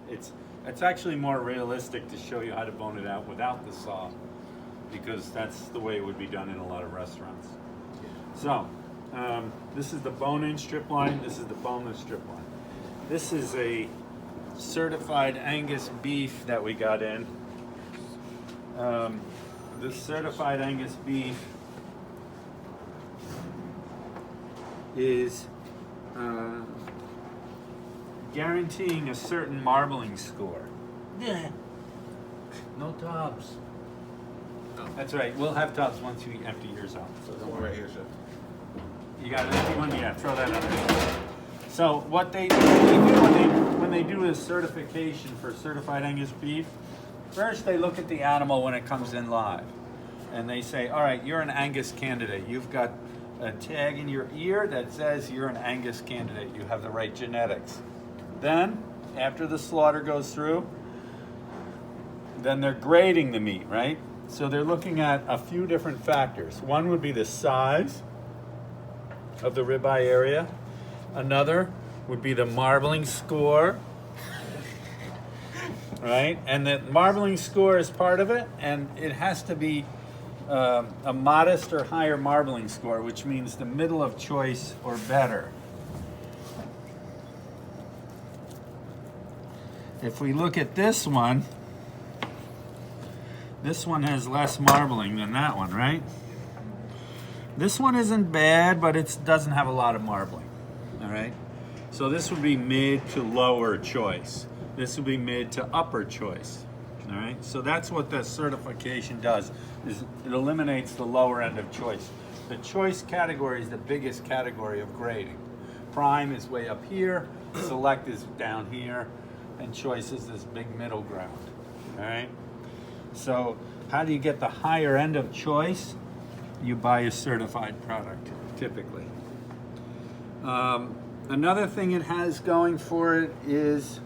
It's actually more realistic to show you how to bone it out without the saw, because that's the way it would be done in a lot of restaurants. So, this is the bone-in strip line. This is the boneless strip line. This is a certified Angus beef that we got in. This certified Angus beef is guaranteeing a certain marbling score. Yeah. No tubs. No. That's right. We'll have tubs once you empty yours out. So don't worry. Right here, sir. You got an empty one? Yeah, throw that under. So what they do when they do a certification for certified Angus beef, first they look at the animal when it comes in live. And they say, all right, you're an Angus candidate. You've got a tag in your ear that says you're an Angus candidate. You have the right genetics. Then, after the slaughter goes through, then they're grading the meat, right? So they're looking at a few different factors. One would be the size of the ribeye area. Another would be the marbling score, right? And the marbling score is part of it, and it has to be a modest or higher marbling score, which means the middle of choice or better. If we look at this one has less marbling than that one, right? This one isn't bad, but it doesn't have a lot of marbling, all right? So this would be mid to lower choice. This would be mid to upper choice, all right? So that's what the certification does, is it eliminates the lower end of choice. The choice category is the biggest category of grading. Prime is way up here, select is down here, and choice is this big middle ground, all right? So how do you get the higher end of choice? You buy a certified product, typically. Another thing it has going for it is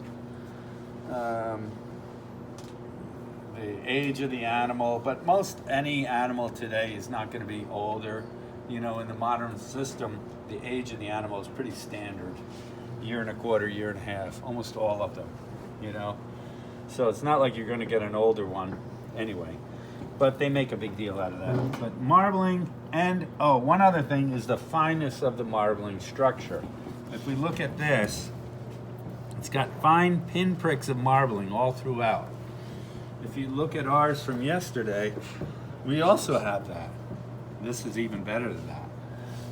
the age of the animal, but most any animal today is not going to be older. You know, in the modern system, the age of the animal is pretty standard. Year and a quarter, year and a half, almost all of them, you know. So it's not like you're going to get an older one anyway, but they make a big deal out of that. But marbling, and one other thing is the fineness of the marbling structure. If we look at this, it's got fine pinpricks of marbling all throughout. If you look at ours from yesterday, we also have that. This is even better than that.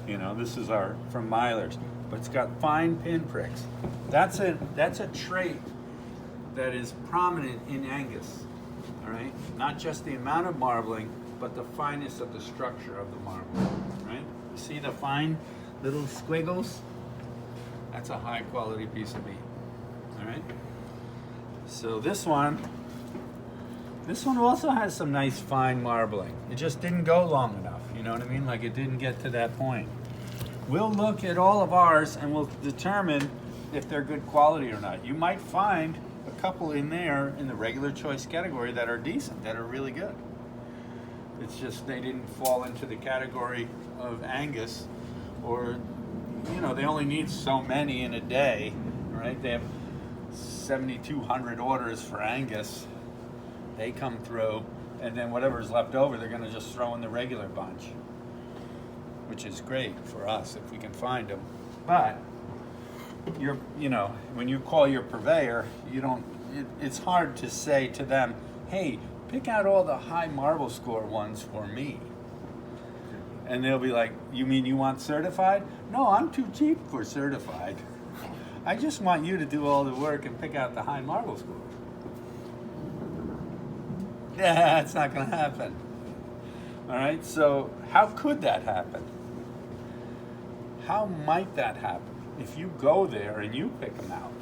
You know, this is our from Myler's, but it's got fine pinpricks. That's a trait that is prominent in Angus. All right, not just the amount of marbling, but the fineness of the structure of the marbling. Right? You see the fine little squiggles? That's a high quality piece of meat. All right. So this one also has some nice fine marbling. It just didn't go long enough. You know what I mean? Like it didn't get to that point. We'll look at all of ours and we'll determine if they're good quality or not. You might find a couple in there in the regular choice category that are decent, that are really good. It's just they didn't fall into the category of Angus, or you know, they only need so many in a day, right? They have 7,200 orders for Angus. They come through, and then whatever's left over, they're going to just throw in the regular bunch, which is great for us if we can find them. But you know, when you call your purveyor, it's hard to say to them, hey, pick out all the high marble score ones for me. And they'll be like, you mean you want certified? No, I'm too cheap for certified. I just want you to do all the work and pick out the high marble score. Yeah, it's not going to happen. All right, so how could that happen? How might that happen? If you go there and you pick them out,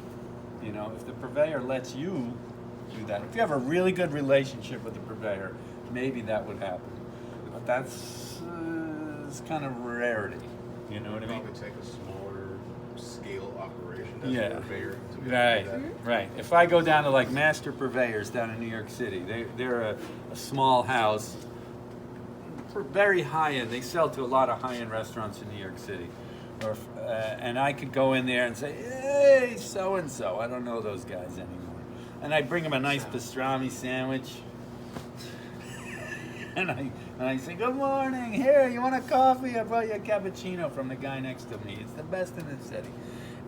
you know, if the purveyor lets you do that, if you have a really good relationship with the purveyor, maybe that would happen. But that's it's kind of rarity. You know what I mean? Probably take a smaller scale operation as Yeah. a purveyor to be Right, able to do that. right. If I go down to like Master Purveyors down in New York City, they're a small house, very high end. They sell to a lot of high end restaurants in New York City. or and I could go in there and say, "Hey, so and so." I don't know those guys anymore, and I'd bring them a nice pastrami sandwich, and I say, "Good morning. Here, you want a coffee? I brought you a cappuccino from the guy next to me. It's the best in the city."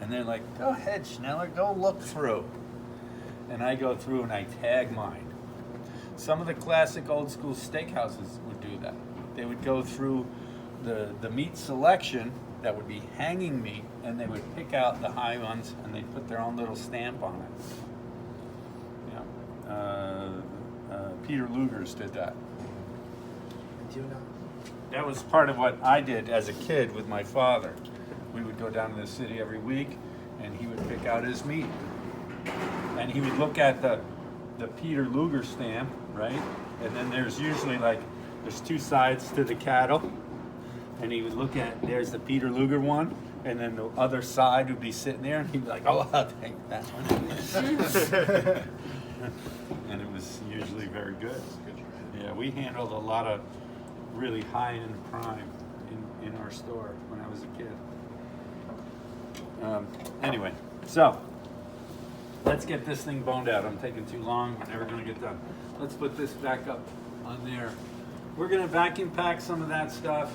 And they're like, "Go ahead, Schneller. Go look through." And I go through and I tag mine. Some of the classic old school steakhouses would do that. They would go through the meat selection that would be hanging meat, and they would pick out the high ones, and they'd put their own little stamp on it. Yeah. Peter Luger's did that. Do you know? That was part of what I did as a kid with my father. We would go down to the city every week, and he would pick out his meat. And he would look at the Peter Luger stamp, right? And then there's usually there's two sides to the cattle. And he would look at, there's the Peter Luger one, and then the other side would be sitting there, and he'd be like, "Oh, I'll take that one." And it was usually very good. Yeah, we handled a lot of really high-end prime in our store when I was a kid. Anyway, so let's get this thing boned out. I'm taking too long. We're never going to get done. Let's put this back up on there. We're going to vacuum pack some of that stuff.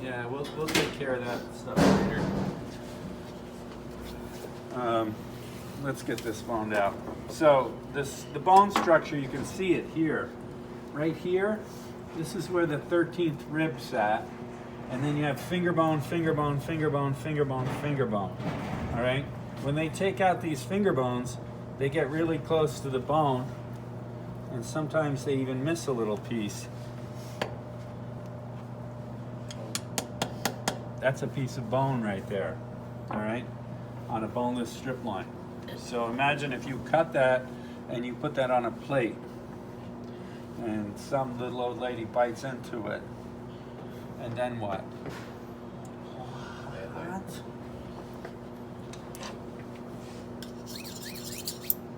Yeah, we'll take care of that stuff later. Let's get this boned out. So the bone structure, you can see it here. Right here, this is where the 13th rib sat. And then you have finger bone, finger bone, finger bone, finger bone, finger bone. All right? When they take out these finger bones, they get really close to the bone, and sometimes they even miss a little piece. That's a piece of bone right there, all right, on a boneless strip loin. So imagine if you cut that and you put that on a plate, and some little old lady bites into it, and then what? What?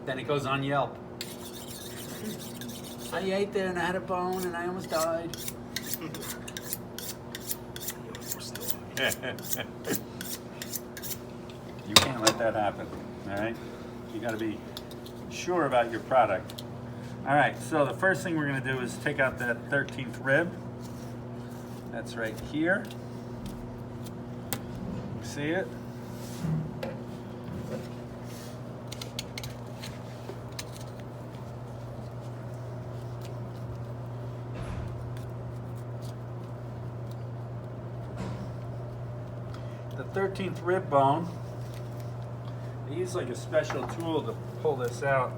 Then it goes on Yelp. I ate there and I had a bone and I almost died. You can't let that happen, all right? You got to be sure about your product. All right, so the first thing we're going to do is take out that 13th rib. That's right here. You see it? The 13th rib bone, they use like a special tool to pull this out.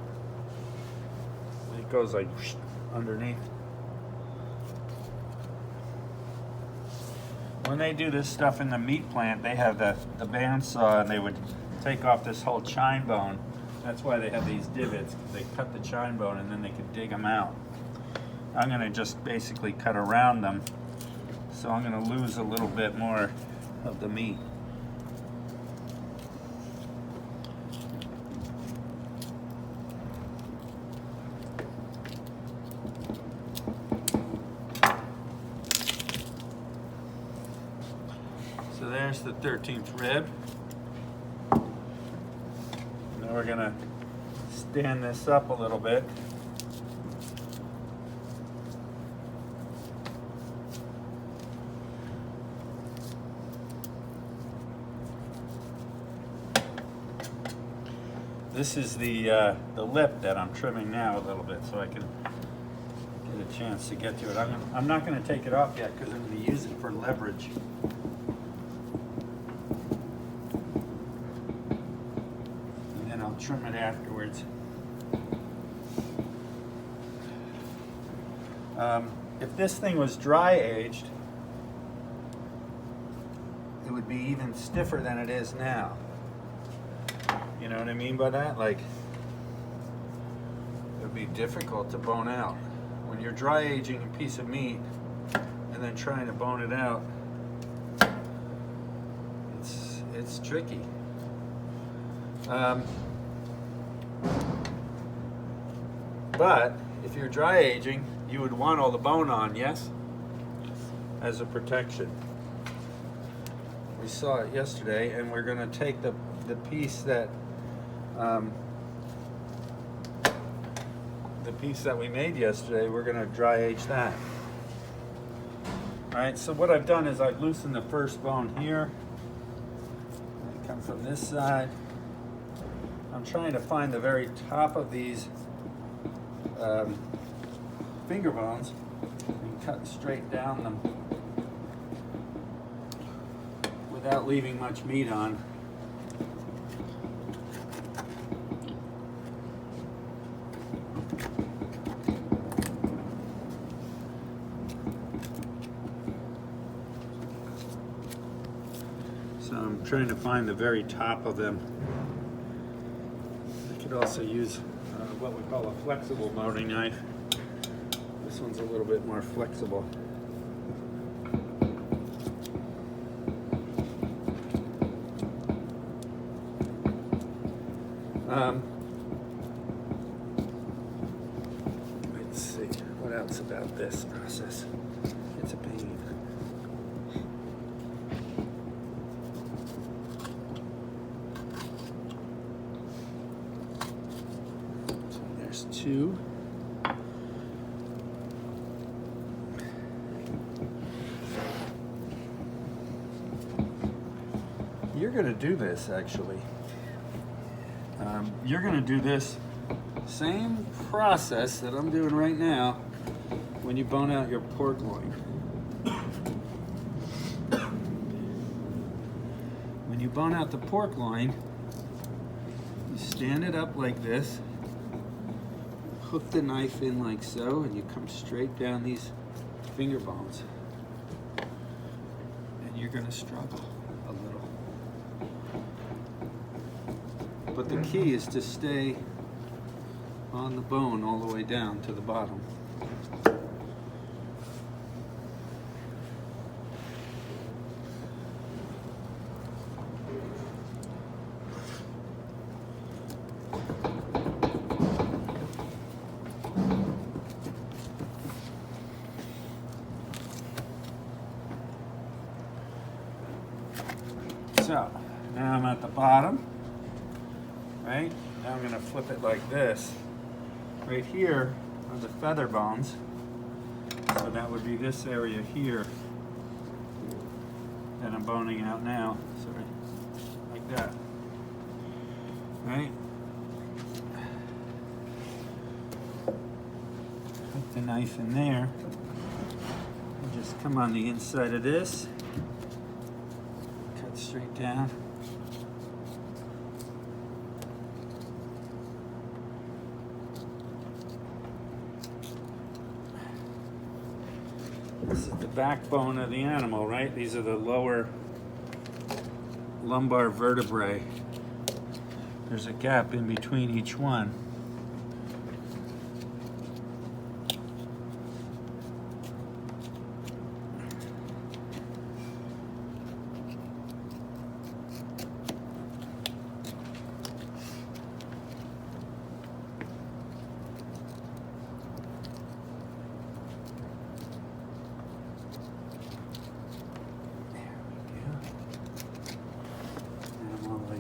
It goes like whoosh, underneath. When they do this stuff in the meat plant, they have the bandsaw, and they would take off this whole chine bone. That's why they have these divots. They cut the chine bone and then they can dig them out. I'm going to just basically cut around them, so I'm going to lose a little bit more of the meat. So there's the 13th rib. Now we're gonna stand this up a little bit. This is the lip that I'm trimming now a little bit, so I can get a chance to get to it. I'm not going to take it off yet because I'm going to use it for leverage. And then I'll trim it afterwards. If this thing was dry aged, it would be even stiffer than it is now. You know what I mean by that? Like, it would be difficult to bone out. When you're dry aging a piece of meat and then trying to bone it out, it's tricky. But if you're dry aging, you would want all the bone on, yes? As a protection. We saw it yesterday, and we're going to take the piece that we made yesterday. We're going to dry age that. All right. So what I've done is I've loosened the first bone here. It comes from this side. I'm trying to find the very top of these finger bones and cut straight down them without leaving much meat on. So I'm trying to find the very top of them. I could also use what we call a flexible boning knife. This one's a little bit more flexible. Let's see, what else about this process? It's a pain. So there's two. You're going to do this actually. You're going to do this same process that I'm doing right now when you bone out your pork loin. When you bone out the pork loin, you stand it up like this, hook the knife in like so, and you come straight down these finger bones. And you're going to struggle a little. But the key is to stay on the bone all the way down to the bottom. So, now I'm at the bottom. Right? Now I'm going to flip it like this. Right here are the feather bones. So that would be this area here that I'm boning out now. Sorry. Like that. Right? Put the knife in there. And just come on the inside of this. Cut straight down. This is the backbone of the animal, right? These are the lower lumbar vertebrae. There's a gap in between each one.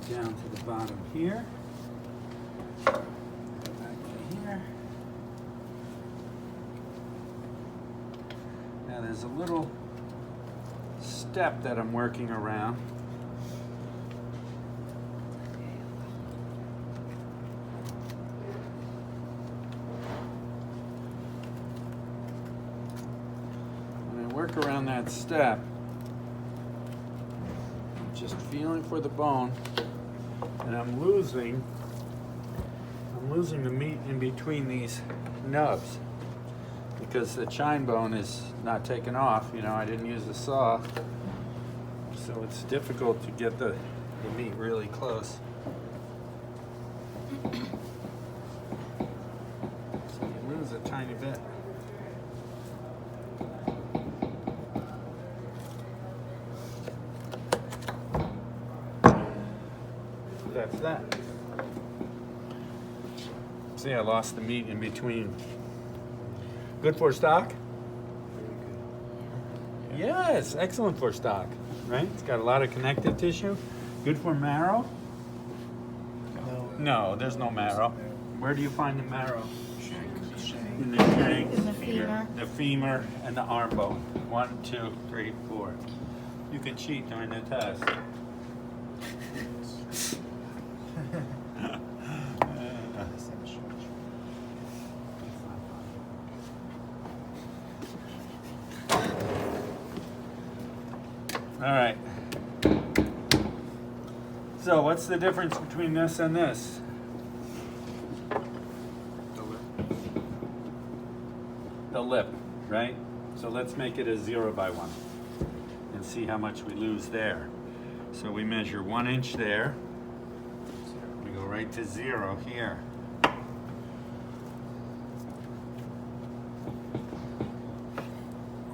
Down to the bottom here. Back to here. Now there's a little step that I'm working around. When I work around that step, I'm just feeling for the bone. And I'm losing the meat in between these nubs because the chine bone is not taken off. You know, I didn't use the saw, so it's difficult to get the meat really close. So you lose a tiny bit. That's that. See, I lost the meat in between. Good for stock? Yes, excellent for stock. right? It's got a lot of connective tissue. Good for marrow? No. No, there's no marrow. Where do you find the marrow? Shank. In the shank, In the femur. the femur, and the arm bone. 1, 2, 3, 4. You can cheat during the test. All right. So what's the difference between this and this? The lip, right? So let's make it a 0 by 1 and see how much we lose there. So we measure 1 inch there. We go right to 0 here.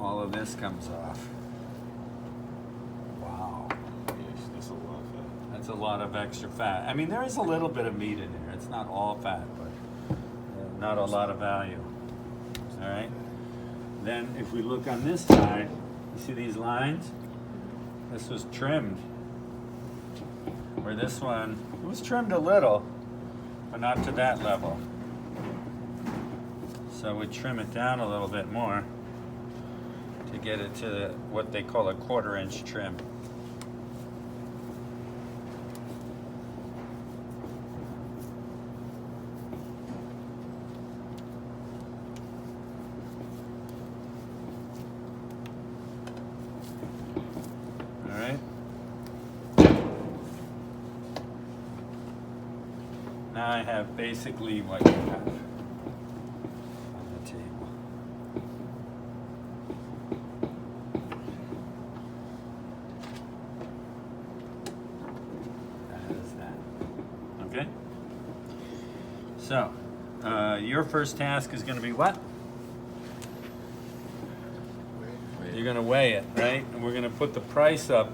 All of this comes off. Wow. Yes, that's a lot of fat. That's a lot of extra fat. I mean, there is a little bit of meat in there. It's not all fat, but not a lot of value. All right. Then if we look on this side, you see these lines? This was trimmed. Where this one, it was trimmed a little, but not to that level. So we trim it down a little bit more to get it to what they call a 1/4 inch trim. All right. Now I have basically what you have on the table. That is that. Okay? So, your first task is going to be what? You're going to weigh it, right? And we're going to put the price up